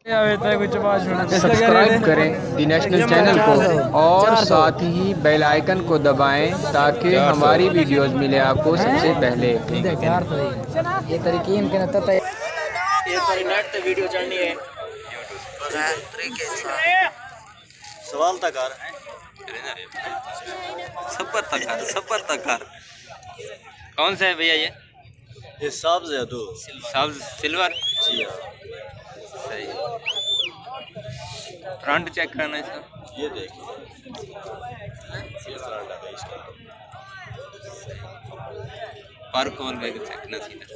Subscribe करें दी national channel को और साथ ही बेल आइकन को दबाएं ताकि हमारी वीडियोस मिले आपको सबसे पहले। ये तरीके इनके न तय नेट पे वीडियो चढ़नी है सवाल तक सबर तक कौन सा है भैया ये सब्ज है दो सब्ज सिल्वर जी हाँ सही है। फ्रंट चेक करना है सर, ये देखिए ये फ्रंट है इसका पर कॉल में चेक करना सीधा।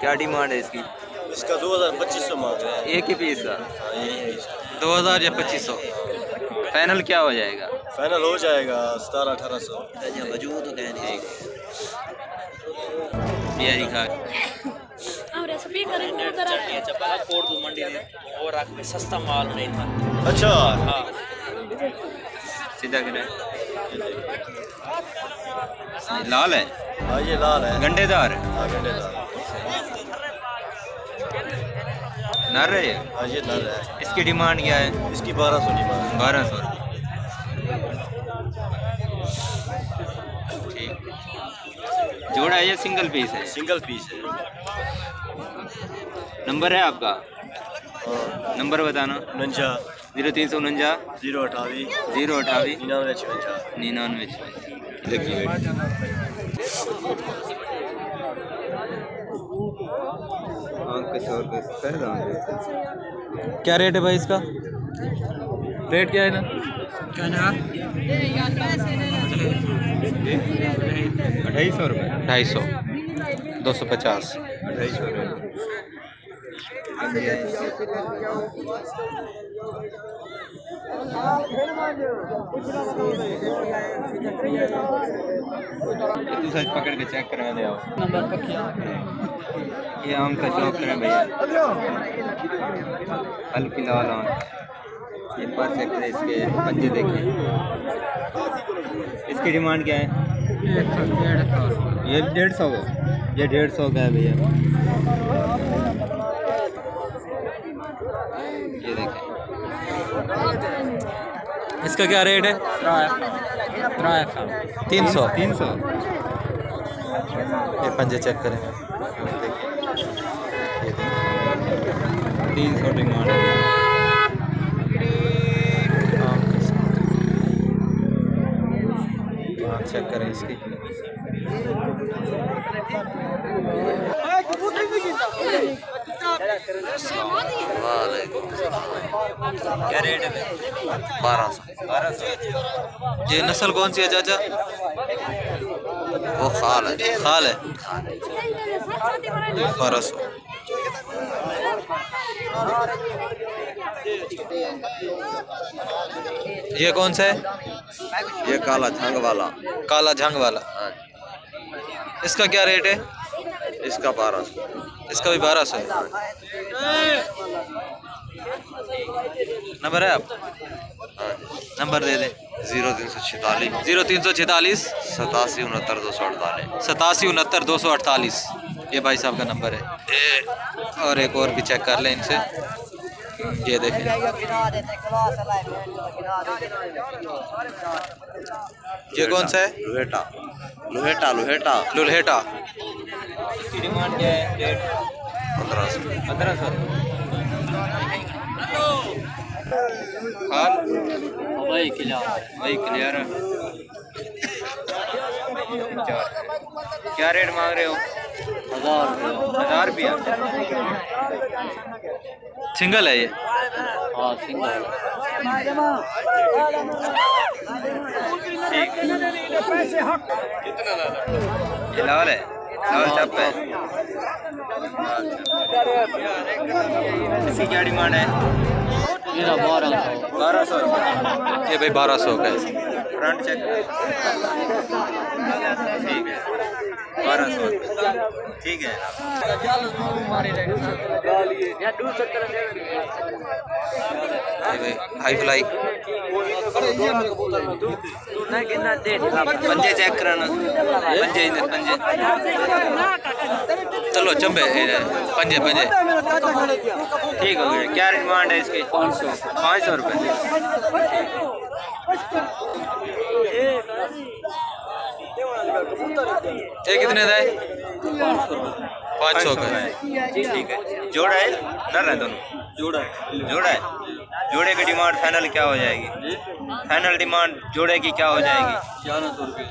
क्या डिमांड है इसकी? इसका 2500 मांग रहे हैं एक ही पीस का। हाँ, यही पीस 2000 या 2500 फाइनल क्या हो जाएगा? फाइनल हो जाएगा 1700-1800। वजूद तो कहने बिहारी खा और सस्ता माल नहीं था। अच्छा हाँ सीधा करें। लाल है, हाँ ये लाल है गंडेदार हाँ गंडेदार नर है। हाँ ये नर है इसकी डिमांड क्या है? इसकी 1200 डिमांड 1200। ठीक, जोड़ा है या सिंगल पीस है? सिंगल पीस है। नंबर है आपका? नंबर बताना। 49 0349 028 028 99 देखिए क्या रेट है भाई इसका? रेट क्या है ना? 250 रुपये 250 250 250 रुपये। तू सच पकड़ के चेक करा दे आओ। ये आम का शौक है भैया, हल्की लाल आम। ये पर चेक करें, इसके पंजे देखें। इसकी डिमांड क्या है? ये 150 है। ये 150 का है भैया। ये देखें। इसका क्या रेट है? 300 ये पंजे चेक करें। ये 300 डिमांड है। चेक करें इसकी। क्या रेट है? 1200। ये नस्ल कौन सी है चाचा? वो खाल है। 1200। ये कौन सा है? ये काला झंग वाला। हाँ। इसका क्या रेट है? इसका 1200। इसका भी 1200 है। नंबर है आप? हाँ। नंबर दे दें। 0346 0346 87 69 248। 87 69 248 ये भाई साहब का नंबर है। और एक और भी चेक कर लें इनसे। ये देखें, ये कौन सा है? लोहेटा। इसकी डिमांड क्या है? रेट 1500। हाँ वही क्लियर है। क्या रेट मांग रहे हो? 1000 रुपया। सिंगल है ये? हाँ सिंगल। ये लाल है, लाल चप है। इसकी क्या डिमांड है? 1200। ये भाई 1200 का है। Front check. ठीक है 1200। ठीक है। हाई फ्लाई पंजे चेक कराना। पंजे इधर पंजे बोलो चंबे पंजे पंजे। ठीक हो गया। क्या डिमांड है इसकी? 500 रुपये। ये कितने का है? 500 का। ठीक है। जोड़ा है नर है दोनों? जोड़ा है। जोड़ा है। जोड़े की डिमांड फाइनल क्या हो जाएगी? फाइनल डिमांड जोड़े की क्या हो जाएगी? 1100 रुपये।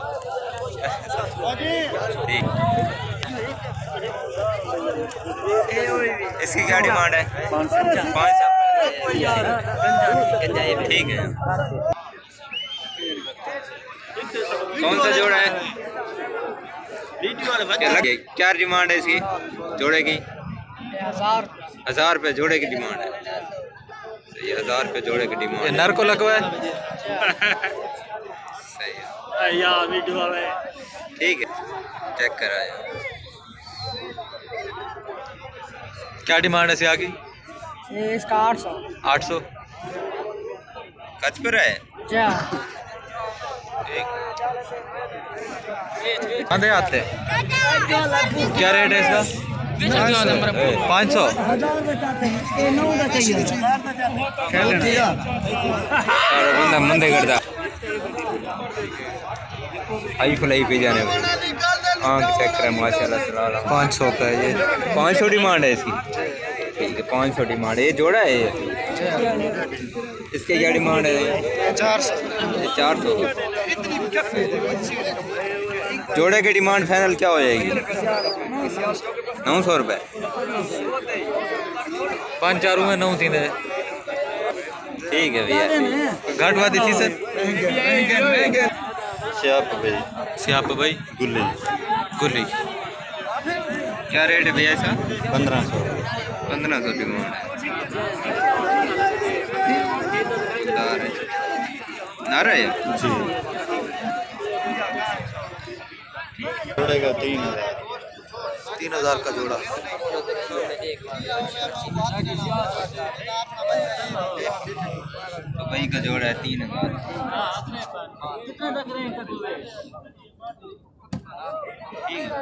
ठीक। इसकी क्या डिमांड है? 500। ठीक है। कौन सा जोड़ा है? क्या डिमांड है इसकी जोड़े की? 1000 रुपये जोड़े की डिमांड है। सही है, 1000 रुपये जोड़े की डिमांड। ये नर को लगवा है। सही है। ठीक है, चेक कराया। क्या डिमांड है सिया की? इसका 800। 800 कच पर है। ठीक। आधे आते क्या रेट है इसका? 500। बंदा मंदे करता आई फलाई पे जाने आँख चेक करें माशाल्लाह सलाह। 500 का है ये। 500 डिमांड है इसकी। ठीक है, 500 डिमांड है। ये जोड़ा है ये? इसके क्या डिमांड है? 400। जोड़े की डिमांड फाइनल क्या हो जाएगी? 900 रुपये। 5-4 में 9 थी। ठीक है भैया। घाट वादी थी सर। सियाप भाई गुल्ली गुल्ली। क्या रेट है भैया इसका? 1500। 1500 डिमांड है। नार है ये? जी जोड़ेगा 3000। 3000 का जोड़ा। दुबई का जोड़ा है 3000। ठीक है।